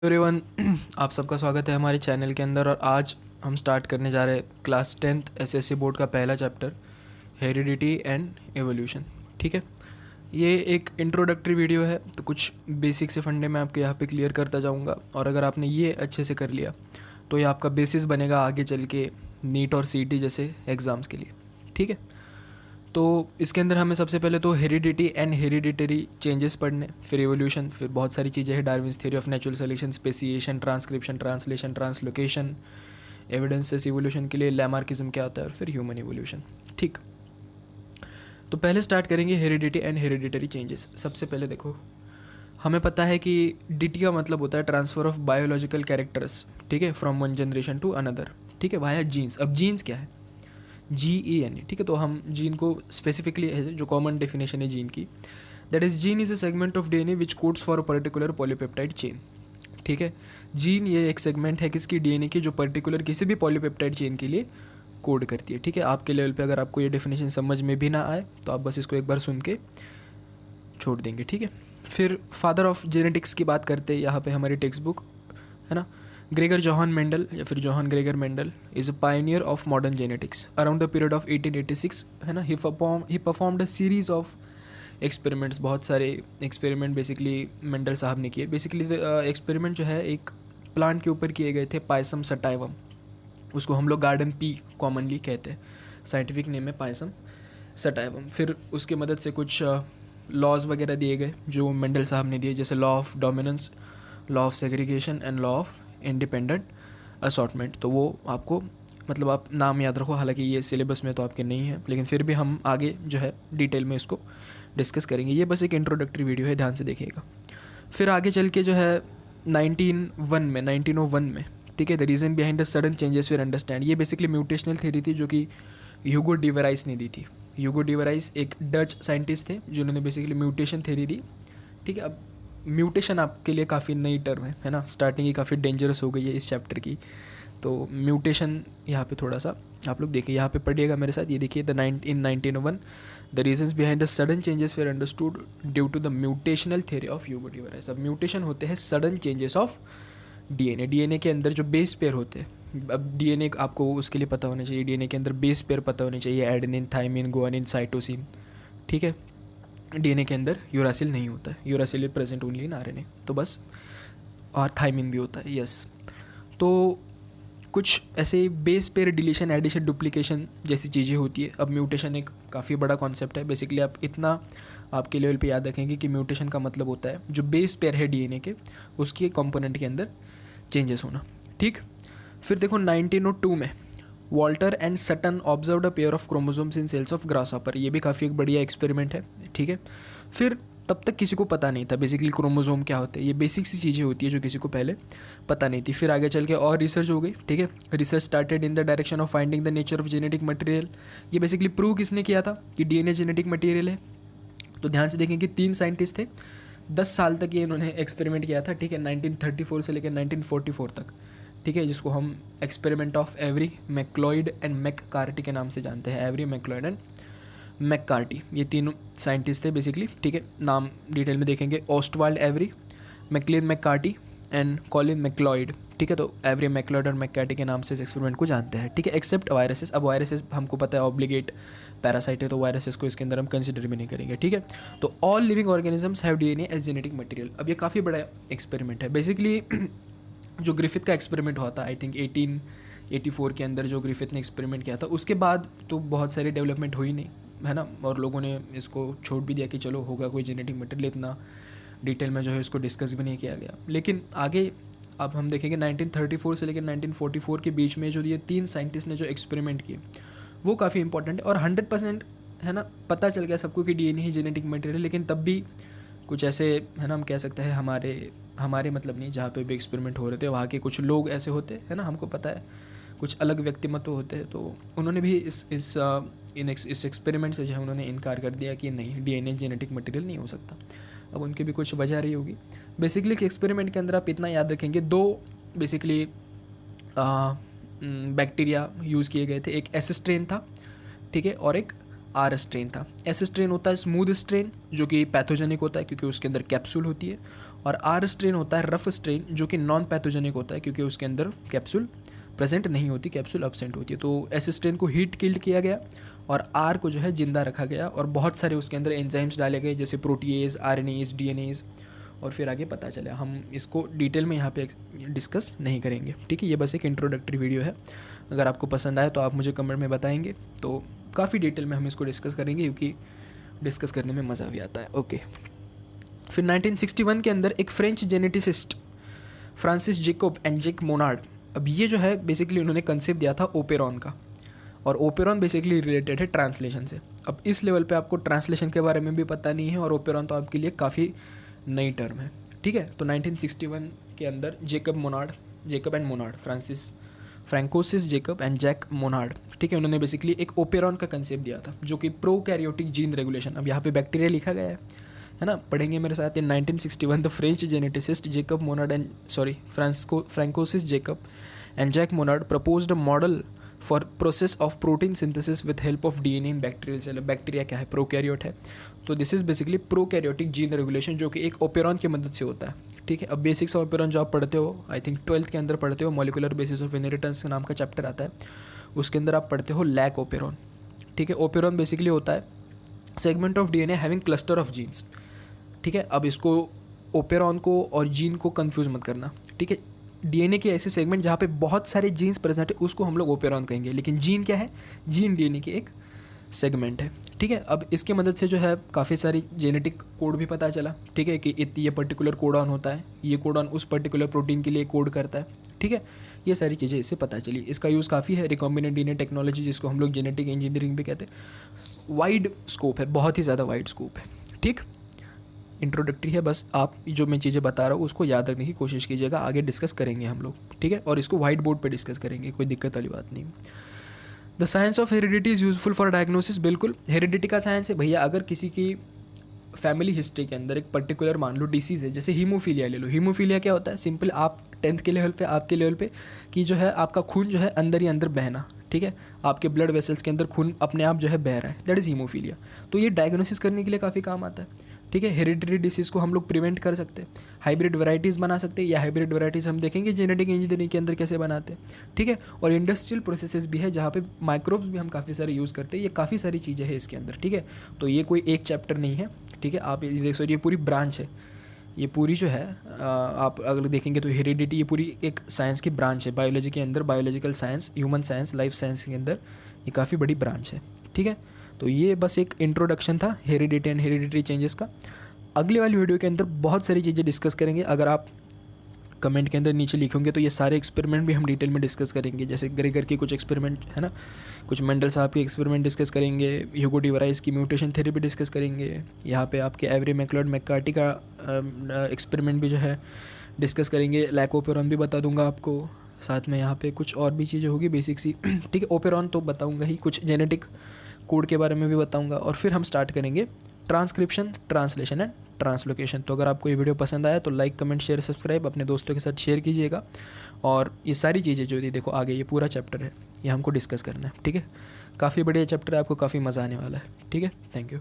Everyone आप सबका स्वागत है हमारे चैनल के अंदर। और आज हम स्टार्ट करने जा रहे हैं क्लास 10th एसएससी बोर्ड का पहला चैप्टर हेरिडिटी एंड एवोल्यूशन। ठीक है, ये एक इंट्रोडक्टरी वीडियो है, तो कुछ बेसिक से फंडे मैं आपके यहाँ पे क्लियर करता जाऊँगा। और अगर आपने ये अच्छे से कर लिया तो ये आपका बेसिस बनेगा आगे चल के नीट और सीईटी जैसे एग्ज़ाम्स के लिए। ठीक है, तो इसके अंदर हमें सबसे पहले तो हेरिडिटी एंड हेरिडिटरी चेंजेस पढ़ने, फिर एवोल्यूशन, फिर बहुत सारी चीज़ें हैं, Darwin's theory of natural selection, speciation, transcription, translation, translocation, evidences evolution के लिए, लैमार्किज्म क्या होता है, और फिर ह्यूमन इवोल्यूशन। ठीक, तो पहले स्टार्ट करेंगे हेरिडिटी एंड हेरिडिटरी चेंजेस। सबसे पहले देखो, हमें पता है कि डिटी का मतलब होता है ट्रांसफ़र ऑफ बायोलॉजिकल कैरेक्टर्स, ठीक है, from one generation to another, ठीक है, वाया जीन्स। अब जीन्स क्या है? GEN, ठीक है, तो हम जीन को स्पेसिफिकली जो कॉमन डेफिनेशन है जीन की, that is gene is a segment of DNA which codes for a particular polypeptide chain. ठीक है, जीन ये एक सेगमेंट है किसकी, DNA की, जो पर्टिकुलर किसी भी पॉलीपेप्टाइड चेन के लिए कोड करती है। ठीक है, आपके लेवल पे अगर आपको ये डेफिनेशन समझ में भी ना आए तो आप बस इसको एक बार सुन के छोड़ देंगे। ठीक है, फिर फादर ऑफ जेनेटिक्स की बात करते हैं यहाँ पे हमारी टेक्स्ट बुक है ना, ग्रेगर जोहान मेंडल या फिर Johann Gregor Mendel is a pioneer of modern genetics around the period of 1886 है ना। He performed a series of experiments, बहुत सारे एक्सपेरिमेंट बेसिकली मेंडल साहब ने किए। बेसिकली एक्सपेरिमेंट जो है एक प्लांट के ऊपर किए गए थे, पायसम सटाइवम, उसको हम लोग गार्डन पी कॉमनली कहते हैं, साइंटिफिक नेम है पायसम सटाइवम। फिर उसके मदद से कुछ लॉज वगैरह दिए गए जो मेंडल साहब ने दिए, जैसे law of dominance, law of segregation and law of independent assortment. तो वो आपको मतलब आप नाम याद रखो, हालांकि ये सिलेबस में तो आपके नहीं है, लेकिन फिर भी हम आगे जो है डिटेल में इसको डिस्कस करेंगे। ये बस एक इंट्रोडक्टरी वीडियो है, ध्यान से देखिएगा। फिर आगे चल के जो है 1901 में, ठीक है, the reason behind the sudden changes फिर अंडरस्टैंड, ये बेसिकली म्यूटेशनल थ्योरी थी जो कि ह्यूगो डिवराइस ने दी थी। ह्यूगो डिवराइस एक डच साइंटिस्ट थे जिन्होंने बेसिकली म्यूटेशन थ्योरी दी। ठीक है, अब म्यूटेशन आपके लिए काफ़ी नई टर्म है ना, स्टार्टिंग ही काफ़ी डेंजरस हो गई है इस चैप्टर की। तो म्यूटेशन यहाँ पे थोड़ा सा आप लोग देखिए, यहाँ पे पढ़िएगा मेरे साथ। ये देखिए, in 1901 the reasons behind the sudden changes were understood due to the mutational theory of Hugo de Vries. अब म्यूटेशन होते हैं सडन चेंजेस ऑफ DNA के अंदर जो बेस पेयर होते हैं। अब DNA आपको उसके लिए पता होना चाहिए, DNA के अंदर बेस पेयर पता होने चाहिए, एडेनिन, थाइमिन, गुआनिन, साइटोसिन। ठीक है, DNA के अंदर यूरासिल नहीं होता है, uracil is present only in RNA, तो बस, और थाइमिन भी होता है, यस। तो कुछ ऐसे base pair deletion, addition, duplication जैसी चीज़ें होती है। अब म्यूटेशन एक काफ़ी बड़ा कॉन्सेप्ट है। बेसिकली आप इतना आपके लेवल पे याद रखेंगे कि म्यूटेशन का मतलब होता है जो बेस पेयर है DNA के, उसके कंपोनेंट के अंदर चेंजेस होना। ठीक, फिर देखो 1902 में Walter and Sutton observed a pair of chromosomes in cells of grasshopper. ये भी काफ़ी एक बढ़िया एक्सपेरिमेंट है। ठीक है, फिर तब तक किसी को पता नहीं था बेसिकली क्रोमोसोम क्या होते हैं, ये बेसिक सी चीज़ें होती है जो किसी को पहले पता नहीं थी। फिर आगे चल के और रिसर्च हो गई। ठीक है, research started in the direction of finding the nature of genetic material. ये बेसिकली प्रूव किसने किया था कि DNA जेनेटिक मटेरियल है? तो ध्यान से देखें कि 3 साइंटिस्ट थे, 10 साल तक ये इन्होंने एक्सपेरिमेंट किया था। ठीक है, 1934 से लेकर 1944 तक। ठीक है, जिसको हम experiment of Avery MacLeod and McCarty के नाम से जानते हैं। एवरी, मैक्लॉयड एंड मैककार्टी, ये तीनों साइंटिस्ट थे बेसिकली। ठीक है, नाम डिटेल में देखेंगे, Oswald Avery, Maclyn McCarty and Colin MacLeod. ठीक है, तो एवरी, मैक्लॉयड और मैककार्टी के नाम से इस एक्सपेरिमेंट को जानते हैं। ठीक है, एक्सेप्ट वायरसेस। अब वायरसेस हमको पता है ऑब्लिगेट पैरासाइट है, तो वायरसेस को इसके अंदर हम कंसिडर भी नहीं करेंगे। ठीक है, तो all living organisms have DNA as genetic material. अब ये काफ़ी बड़ा एक्सपेरिमेंट है बेसिकली। जो ग्रिफिथ का एक्सपेरिमेंट हुआ था आई थिंक 1884 के अंदर, जो ग्रिफिथ ने एक्सपेरिमेंट किया था, उसके बाद तो बहुत सारी डेवलपमेंट हुई नहीं है ना, और लोगों ने इसको छोड़ भी दिया कि चलो होगा कोई जेनेटिक मटेरियल, इतना डिटेल में जो है इसको डिस्कस भी नहीं किया गया। लेकिन आगे अब हम देखेंगे 1934 से लेकर 1944 के बीच में जो ये 3 साइंटिस्ट ने जो एक्सपेरिमेंट किए वो काफ़ी इंपॉर्टेंट है। और 100% है ना पता चल गया सबको कि DNA ही जेनेटिक मटेरियल। लेकिन तब भी कुछ ऐसे है ना, हम कह सकते हैं हमारे मतलब नहीं, जहाँ पे भी एक्सपेरिमेंट हो रहे थे वहाँ के कुछ लोग ऐसे होते हैं ना, हमको पता है कुछ अलग व्यक्तिमत्व होते हैं, तो उन्होंने भी इस एक्सपेरिमेंट से जो है उन्होंने इनकार कर दिया कि नहीं, DNA जेनेटिक मटेरियल नहीं हो सकता। अब उनकी भी कुछ वजह रही होगी। बेसिकली एक्सपेरिमेंट के अंदर आप इतना याद रखेंगे, 2 बेसिकली बैक्टीरिया यूज़ किए गए थे, एक एसिस्ट्रेन था, ठीक है, और एक आर स्ट्रेन था। एस स्ट्रेन होता है स्मूथ स्ट्रेन जो कि पैथोजेनिक होता है क्योंकि उसके अंदर कैप्सूल होती है, और आर स्ट्रेन होता है रफ स्ट्रेन जो कि नॉन पैथोजेनिक होता है क्योंकि उसके अंदर कैप्सूल प्रेजेंट नहीं होती, कैप्सूल अब्सेंट होती है। तो एस स्ट्रेन को हीट किल्ड किया गया और आर को जो है जिंदा रखा गया और बहुत सारे उसके अंदर एंजाइम्स डाले गए जैसे प्रोटीएज, आरएनएज, डीएनएज, और फिर आगे पता चला। हम इसको डिटेल में यहाँ पे डिस्कस नहीं करेंगे, ठीक है। ये बस एक इंट्रोडक्टरी वीडियो है। अगर आपको पसंद आए तो आप मुझे कमेंट में बताएंगे, तो काफ़ी डिटेल में हम इसको डिस्कस करेंगे क्योंकि डिस्कस करने में मज़ा भी आता है। ओके, फिर 1961 के अंदर एक French geneticist Francis Jacob and Jacques Monod, अब ये जो है बेसिकली उन्होंने कंसेप्ट दिया था ओपेरॉन का, और ओपेरॉन बेसिकली रिलेटेड है ट्रांसलेशन से। अब इस लेवल पे आपको ट्रांसलेशन के बारे में भी पता नहीं है और ओपेरॉन तो आपके लिए काफ़ी नई टर्म है, ठीक है। तो 1961 के अंदर Jacob and Monod, Francois Jacob and Jacques Monod, ठीक है, उन्होंने बेसिकली एक ओपेरॉन का कंसेप्ट दिया था जो कि प्रोकैरियोटिक जीन रेगुलेशन, अब यहाँ पे बैक्टीरिया लिखा गया है ना, पढ़ेंगे मेरे साथ। In 1961 the French geneticist Jacob Monod and Francois Jacob and Jacques Monod proposed a model for process of protein synthesis with help of DNA in bacterial cell. Bacteria क्या है? प्रोकैरियोट है, तो this is basically prokaryotic gene regulation जो कि एक operon की मदद से होता है, ठीक है। अब बेसिक्स ऑफ ओपेरॉन जो आप पढ़ते हो, आई थिंक 12th के अंदर पढ़ते हो, मॉलिकुलर बेसिस ऑफ इनहेरिटेंस नाम का चैप्टर आता है, उसके अंदर आप पढ़ते हो लैक ओपेरॉन, ठीक है। ओपेरॉन बेसिकली होता है segment of DNA having cluster of genes, ठीक है। अब इसको ओपेरॉन को और जीन को कंफ्यूज मत करना, ठीक है। डीएनए के ऐसे सेगमेंट जहाँ पे बहुत सारे जीन्स प्रेजेंट है उसको हम लोग ओपेरॉन कहेंगे, लेकिन जीन क्या है? जीन डीएनए की एक सेगमेंट है, ठीक है। अब इसके मदद से जो है काफ़ी सारी जेनेटिक कोड भी पता चला, ठीक है, कि ये पर्टिकुलर कोडॉन होता है, ये कोडॉन उस पर्टिकुलर प्रोटीन के लिए कोड करता है, ठीक है। ये सारी चीज़ें इससे पता चली। इसका यूज़ काफ़ी है, रिकॉम्बिनेंट डीएनए टेक्नोलॉजी जिसको हम लोग जेनेटिक इंजीनियरिंग भी कहते हैं। वाइड स्कोप है, बहुत ही ज़्यादा वाइड स्कोप है, ठीक। इंट्रोडक्टरी है, बस आप जो मैं चीज़ें बता रहा हूँ उसको याद रखने की कोशिश कीजिएगा, आगे डिस्कस करेंगे हम लोग, ठीक है। और इसको वाइट बोर्ड पे डिस्कस करेंगे, कोई दिक्कत वाली बात नहीं। The science of heredity is useful for diagnosis, बिल्कुल हेरिडिटी का साइंस है भैया। अगर किसी की फैमिली हिस्ट्री के अंदर एक पर्टिकुलर मान लो डिसीज़ है, जैसे हीमोफीलिया ले लो। हीमोफीलिया क्या होता है? सिंपल, आप 10th के लेवल पे, आपके लेवल पे कि जो है आपका खून जो है अंदर ही अंदर बहना, ठीक है, आपके ब्लड वेसल्स के अंदर खून अपने आप जो है बह रहा है, दैट इज़ हीमोफीलिया। तो ये डायग्नोसिस करने के लिए काफ़ी काम आता है, ठीक है। हेरिडिटरी डिसीज़ को हम लोग प्रिवेंट कर सकते हैं, हाइब्रिड वैराइटीज़ बना सकते हैं, या हाइब्रिड वैराइटीज़ हम देखेंगे जेनेटिक इंजीनियरिंग के अंदर कैसे बनाते हैं, ठीक है। और इंडस्ट्रियल प्रोसेसेस भी है जहाँ पे माइक्रोब्स भी हम काफ़ी सारे यूज़ करते हैं। ये काफ़ी सारी चीज़ें हैं इसके अंदर, ठीक है। तो ये कोई एक चैप्टर नहीं है, ठीक है। आप ये देख सकते, ये पूरी ब्रांच है, ये पूरी जो है आप अगर देखेंगे तो हेरिडिटी ये पूरी एक साइंस की ब्रांच है। बायोलॉजी के अंदर, biological science, human science, life science के अंदर ये काफ़ी बड़ी ब्रांच है, ठीक है। तो ये बस एक इंट्रोडक्शन था हेरिडिटी एंड हेरिडिटरी चेंजेस का। अगले वाली वीडियो के अंदर बहुत सारी चीज़ें डिस्कस करेंगे। अगर आप कमेंट के अंदर नीचे लिखोगे तो ये सारे एक्सपेरिमेंट भी हम डिटेल में डिस्कस करेंगे, जैसे ग्रेगर के कुछ एक्सपेरिमेंट है ना, कुछ मेंडल साहब के एक्सपेरिमेंट डिस्कस करेंगे, ह्यूगो डिवराइस की म्यूटेशन थेरेपी डिस्कस करेंगे, यहाँ पे आपके एवरी मैक्लोड मैककार्टी का एक्सपेरिमेंट भी जो है डिस्कस करेंगे, लैक ओपेरॉन भी बता दूंगा आपको, साथ में यहाँ पे कुछ और भी चीज़ें होगी बेसिक सी, ठीक है। ओपेरॉन तो बताऊँगा ही, कुछ जेनेटिक कोड के बारे में भी बताऊँगा, और फिर हम स्टार्ट करेंगे ट्रांसक्रिप्शन, ट्रांसलेशन एंड ट्रांसलोकेशन। तो अगर आपको ये वीडियो पसंद आया तो लाइक, कमेंट, शेयर, सब्सक्राइब अपने दोस्तों के साथ शेयर कीजिएगा। और ये सारी चीज़ें जो थी देखो आगे ये पूरा चैप्टर है, ये हमको डिस्कस करना है, ठीक है। काफ़ी बढ़िया चैप्टर है, आपको काफ़ी मज़ा आने वाला है, ठीक है। Thank you.